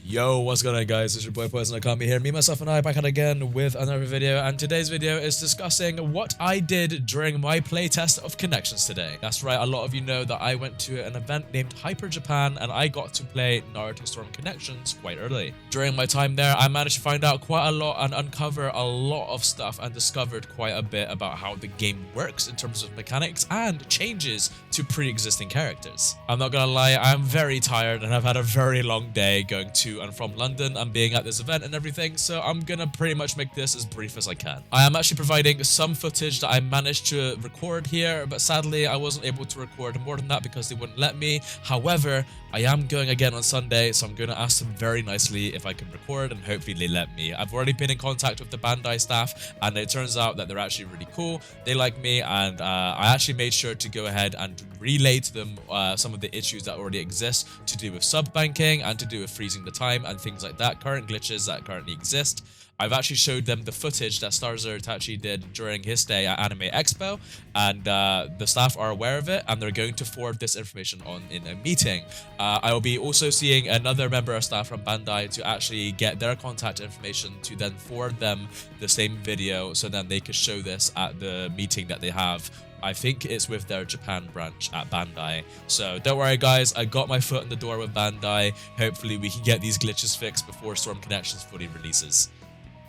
Yo, what's going on, guys? It's your boy Poison Okami here. Me, myself, and I back at again with another video, and today's video is discussing what I did during my playtest of Connections today. That's right, a lot of you know that I went to an event named Hyper Japan, and I got to play Naruto Storm Connections quite early. During my time there, I managed to find out quite a lot and uncover a lot of stuff and discovered quite a bit about how the game works in terms of mechanics and changes to pre-existing characters. I'm not gonna lie, I'm very tired and I've had a very long day going to and from London and being at this event and everything, so I'm gonna pretty much make this as brief as I can. I am actually providing some footage that I managed to record here, but sadly I wasn't able to record more than that because they wouldn't let me. However, I am going again on Sunday, so I'm gonna ask them very nicely if I can record, and hopefully they let me. I've already been in contact with the Bandai staff, and it turns out that they're actually really cool. They like me, and I actually made sure to go ahead and relay to them some of the issues that already exist to do with sub banking and to do with freezing the time and things like that, current glitches that currently exist. I've actually showed them the footage that Starzer Itachi did during his stay at Anime Expo, and the staff are aware of it, and they're going to forward this information on in a meeting. I will be also seeing another member of staff from Bandai to actually get their contact information to then forward them the same video so then they could show this at the meeting that they have. I think it's with their Japan branch at Bandai. So don't worry, guys, I got my foot in the door with Bandai. Hopefully we can get these glitches fixed before Storm Connections fully releases.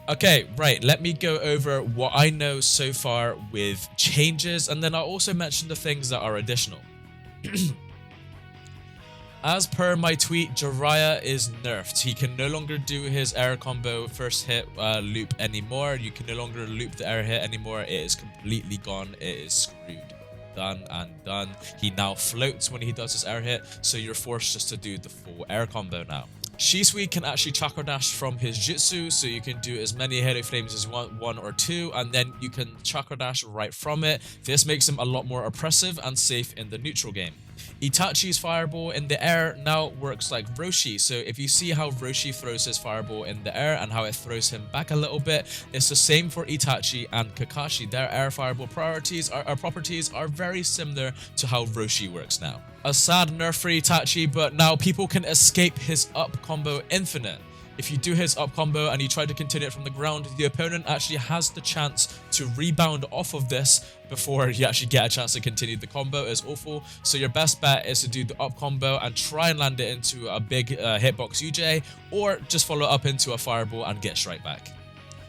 Okay, right, let me go over what I know so far with changes, and then I'll also mention the things that are additional. As per my tweet, Jiraiya is nerfed. He can no longer do his air combo first hit loop anymore. You can no longer loop the air hit anymore. It is completely gone. It is screwed. Done and done. He now floats when he does his air hit, so you're forced just to do the full air combo now. Shisui can actually chakra dash from his jutsu, so you can do as many halo flames as you want, 1 or 2, and then you can chakra dash right from it. This makes him a lot more oppressive and safe in the neutral game. Itachi's fireball in the air now works like Roshi, so if you see how Roshi throws his fireball in the air and how it throws him back a little bit, it's the same for Itachi and Kakashi. Their air fireball properties are very similar to how Roshi works now. A sad nerf for Itachi, but now people can escape his up combo infinite. If you do his up combo and you try to continue it from the ground, the opponent actually has the chance to rebound off of this before you actually get a chance to continue the combo. It's awful. So your best bet is to do the up combo and try and land it into a big hitbox UJ, or just follow up into a fireball and get straight back.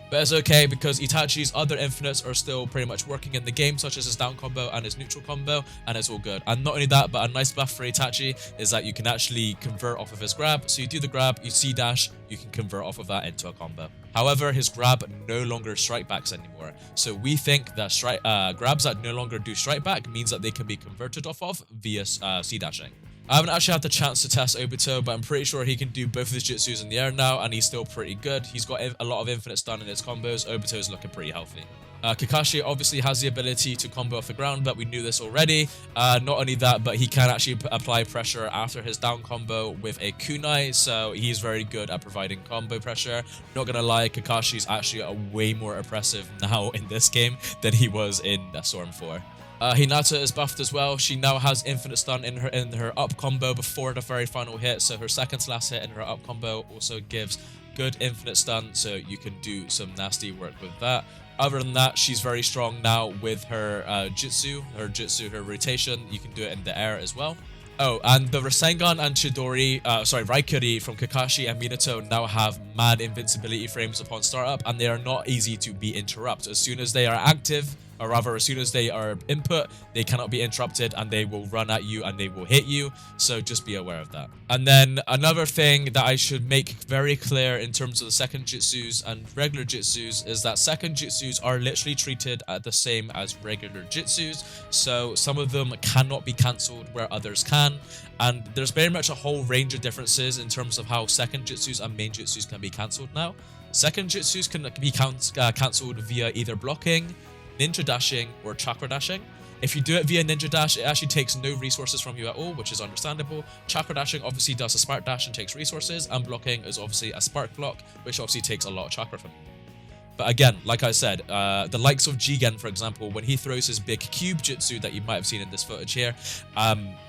But it's okay because Itachi's other infinites are still pretty much working in the game, such as his down combo and his neutral combo, and it's all good. And not only that, but a nice buff for Itachi is that you can actually convert off of his grab. So you do the grab, you C dash, you can convert off of that into a combo. However, his grab no longer strike backs anymore. So we think that grabs that no longer do strike back means that they can be converted off of via C dashing. I haven't actually had the chance to test Obito, but I'm pretty sure he can do both of his jutsus in the air now, and he's still pretty good. He's got a lot of infinite stun in his combos. Obito's looking pretty healthy. Kakashi obviously has the ability to combo off the ground, but we knew this already. Not only that, but he can actually apply pressure after his down combo with a kunai, so he's very good at providing combo pressure. Not gonna lie, Kakashi's actually a way more oppressive now in this game than he was in Storm 4. Hinata is buffed as well. She now has infinite stun in her up combo before the very final hit, so her second to last hit in her up combo also gives good infinite stun, so you can do some nasty work with that. Other than that, she's very strong now with her jutsu, her rotation. You can do it in the air as well. Oh, and the Rasengan and Raikiri from Kakashi and Minato now have mad invincibility frames upon startup, and they are not easy to be interrupted. As soon as they are active, or rather as soon as they are input, they cannot be interrupted and they will run at you and they will hit you, so just be aware of that. And then another thing that I should make very clear in terms of the second jutsus and regular jutsus is that second jutsus are literally treated the same as regular jutsus, so some of them cannot be cancelled where others can, and there's very much a whole range of differences in terms of how second jutsus and main jutsus can be cancelled now. Second jutsus can be cancelled via either blocking, ninja dashing, or chakra dashing. If you do it via ninja dash, it actually takes no resources from you at all, which is understandable. Chakra dashing obviously does a spark dash and takes resources, and blocking is obviously a spark block, which obviously takes a lot of chakra from you. But again, like I said, the likes of Jigen, for example, when he throws his big cube jutsu that you might have seen in this footage here,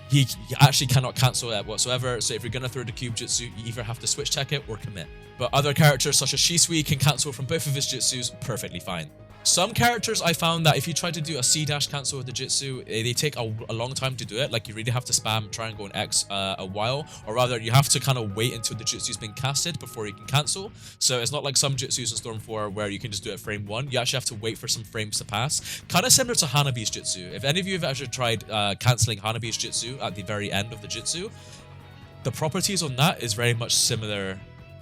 he actually cannot cancel that whatsoever. So if you're going to throw the cube jutsu, you either have to switch tech it or commit. But other characters such as Shisui can cancel from both of his jutsus perfectly fine. Some characters, I found that if you try to do a C-dash cancel with the Jitsu, they take a long time to do it. Like, you really have to spam triangle and X a while. Or rather, you have to kind of wait until the Jitsu's been casted before you can cancel. So it's not like some Jitsus in Storm 4 where you can just do it frame 1. You actually have to wait for some frames to pass. Kind of similar to Hanabi's Jitsu. If any of you have actually tried canceling Hanabi's Jitsu at the very end of the Jitsu, the properties on that is very much similar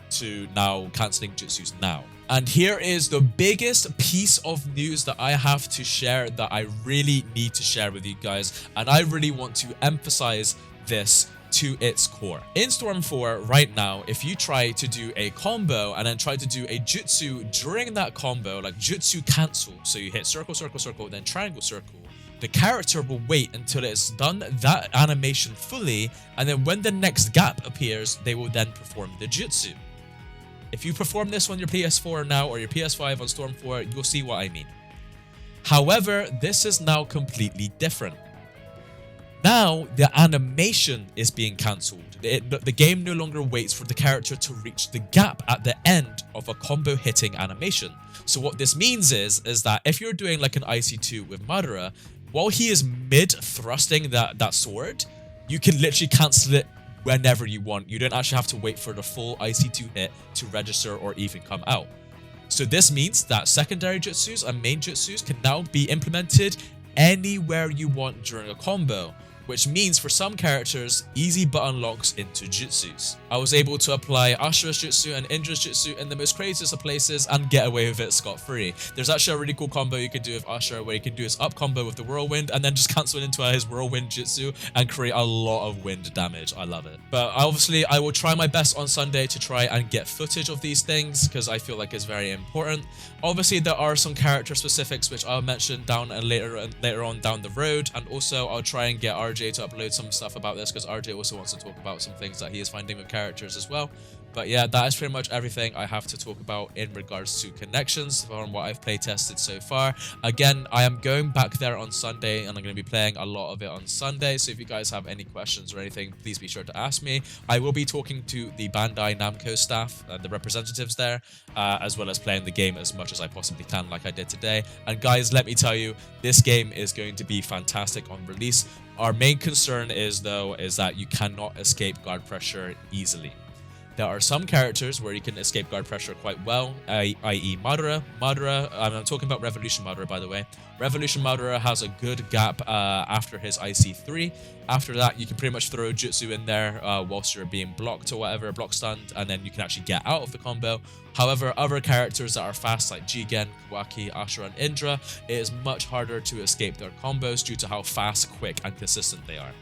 to now canceling Jitsus now. And here is the biggest piece of news that I have to share, that I really need to share with you guys, and I really want to emphasize this to its core. In Storm 4 right now, if you try to do a combo and then try to do a jutsu during that combo, like jutsu cancel, so you hit circle, circle, circle, then triangle, circle, the character will wait until it's done that animation fully, and then when the next gap appears, they will then perform the jutsu. If you perform this on your PS4 now or your PS5 on Storm 4, you'll see what I mean. However, this is now completely different. Now, the animation is being cancelled. The game no longer waits for the character to reach the gap at the end of a combo hitting animation. So what this means is that if you're doing like an IC2 with Madara, while he is mid-thrusting that sword, you can literally cancel it whenever you want. You don't actually have to wait for the full IC2 hit to register or even come out. So this means that secondary jutsus and main jutsus can now be implemented anywhere you want during a combo, which means for some characters, easy button locks into jutsus. I was able to apply Ashura's jutsu and Indra's jutsu in the most craziest of places and get away with it scot-free. There's actually a really cool combo you can do with Ashura where you can do his up combo with the whirlwind and then just cancel it into his whirlwind jutsu and create a lot of wind damage. I love it. But obviously, I will try my best on Sunday to try and get footage of these things because I feel like it's very important. Obviously, there are some character specifics which I'll mention down and later on down the road, and also I'll try and get RJ to upload some stuff about this because RJ also wants to talk about some things that he is finding with characters as well. But yeah, that is pretty much everything I have to talk about in regards to connections from what I've play tested so far. Again, I am going back there on Sunday and I'm going to be playing a lot of it on Sunday. So if you guys have any questions or anything, please be sure to ask me. I will be talking to the Bandai Namco staff, the representatives there, as well as playing the game as much as I possibly can like I did today. And guys, let me tell you, this game is going to be fantastic on release. Our main concern is that you cannot escape guard pressure easily. There are some characters where you can escape guard pressure quite well, i.e. Madara. I'm talking about Revolution Madara, by the way. Revolution Madara has a good gap after his IC3. After that, you can pretty much throw jutsu in there whilst you're being blocked or whatever, block stunned, and then you can actually get out of the combo. However, other characters that are fast like Jigen, Kawaki, Ashura, and Indra, it is much harder to escape their combos due to how fast, quick, and consistent they are.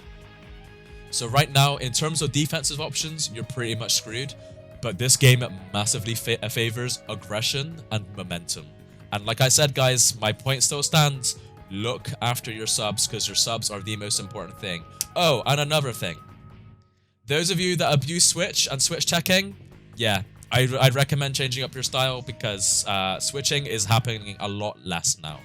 So right now, in terms of defensive options, you're pretty much screwed. But this game massively favors aggression and momentum. And like I said, guys, my point still stands. Look after your subs, because your subs are the most important thing. Oh, and another thing. Those of you that abuse Switch and Switch checking, yeah, I'd recommend changing up your style because switching is happening a lot less now.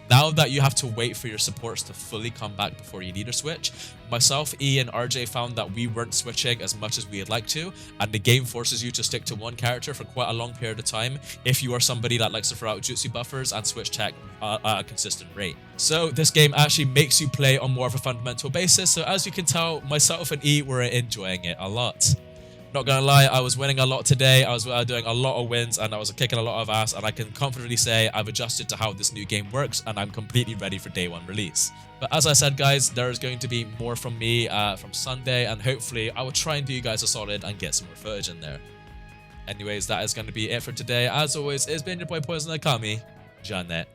Now that you have to wait for your supports to fully come back before you need a switch, myself, E, and RJ found that we weren't switching as much as we'd like to, and the game forces you to stick to one character for quite a long period of time if you are somebody that likes to throw out jutsu buffers and switch tech at a consistent rate. So this game actually makes you play on more of a fundamental basis, so as you can tell, myself and E were enjoying it a lot. Not gonna lie, I was winning a lot today. I was doing a lot of wins and I was kicking a lot of ass, and I can confidently say I've adjusted to how this new game works and I'm completely ready for day one release. But as I said, guys, there is going to be more from me from Sunday, and hopefully I will try and do you guys a solid and get some more footage in there. Anyways, that is going to be it for today. As always, it's been your boy Poison Okami. Janet.